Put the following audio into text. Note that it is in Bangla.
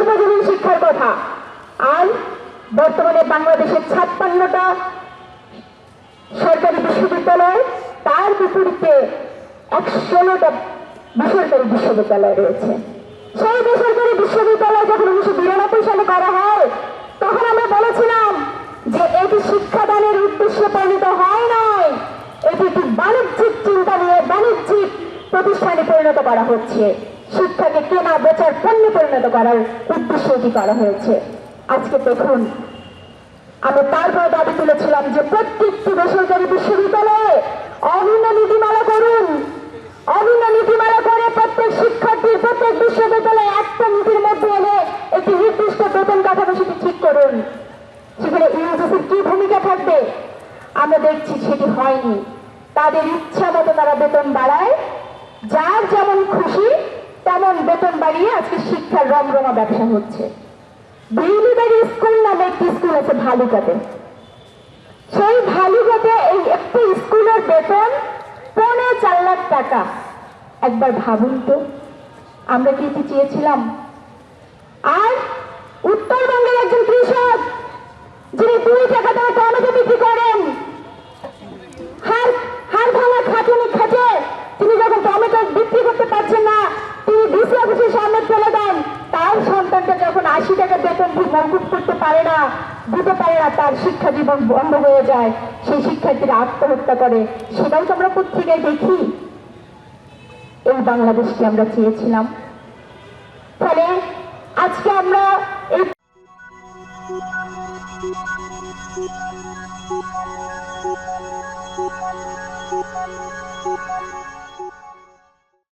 সার্বজনীন শিক্ষার কথা। আর বর্তমানে বাংলাদেশের 56টা সরকারি বিশ্ববিদ্যালয়, তার বিপরীতে 116টা বেসরকারি বিশ্ববিদ্যালয় রয়েছে। সেই বেসরকারি বিশ্ববিদ্যালয় যখন 1992 সালে করা হয়, তখন আমরা বলেছিলাম যে এটি শিক্ষাদানের উদ্দেশ্যে পরিণত হয় নাই, এটি একটি বাণিজ্যিক চিন্তা নিয়ে বাণিজ্যিক প্রতিষ্ঠানে পরিণত করা হচ্ছে। শিক্ষাকে কেনা বেচার পণ্যে পরিণত করার উদ্দেশ্যে এটি করা হয়েছে। আজকে দেখুন, আমি তারপরে দাবি তুলেছিলাম যে প্রত্যেকটি বেসরকারি বিশ্ববিদ্যালয়ে অভিন্ন নীতিমালা করুন, অভিন্ন নীতিমালা করে প্রত্যেক শিক্ষার্থীর প্রত্যেক বিশ্ববিদ্যালয়ে একটা নীতির মধ্যে এনে একটি নির্দিষ্ট বেতন কাঠামো সেটি ঠিক করুন। সেখানে ইউজিসির কি ভূমিকা থাকবে? আমরা দেখছি সেটি হয়নি। তাদের ইচ্ছা মতো তারা বেতন বাড়ায়, যার যেমন খুশি তেমন বেতন বাড়িয়ে আজকে শিক্ষার রমরমা ব্যবসা হচ্ছে। বিউলিবাড়ি স্কুল নামে একটি স্কুল আছে ভালুকাতে। সেই ভালুকাতে এই একটি স্কুলের বেতন 4.5 লাখ টাকা। একবার ভাবুন তো, আমরা কি এটি চেয়েছিলাম? আর উত্তরবঙ্গের একজন কৃষক, যিনি 2 টাকা দামে টমেটো বিক্রি করেন, হাড় ভাঙা খাটুনি খাটে তিনি যখন টমেটো বিক্রি করতে পারছেন না, তিনি ডিসি অফিসের সামনে চলে দেন। তার সন্তানটা যখন 80 টাকা বেতন মওকুফ করতে পারে না, দিতে পারে না, তার শিক্ষা জীবন বন্ধ হয়ে যায়, সেই শিক্ষার্থীরা আত্মহত্যা করে। সেটাও তো আমরা পত্রিকায় দেখি। এই বাংলাদেশকে আমরা চেয়েছিলাম।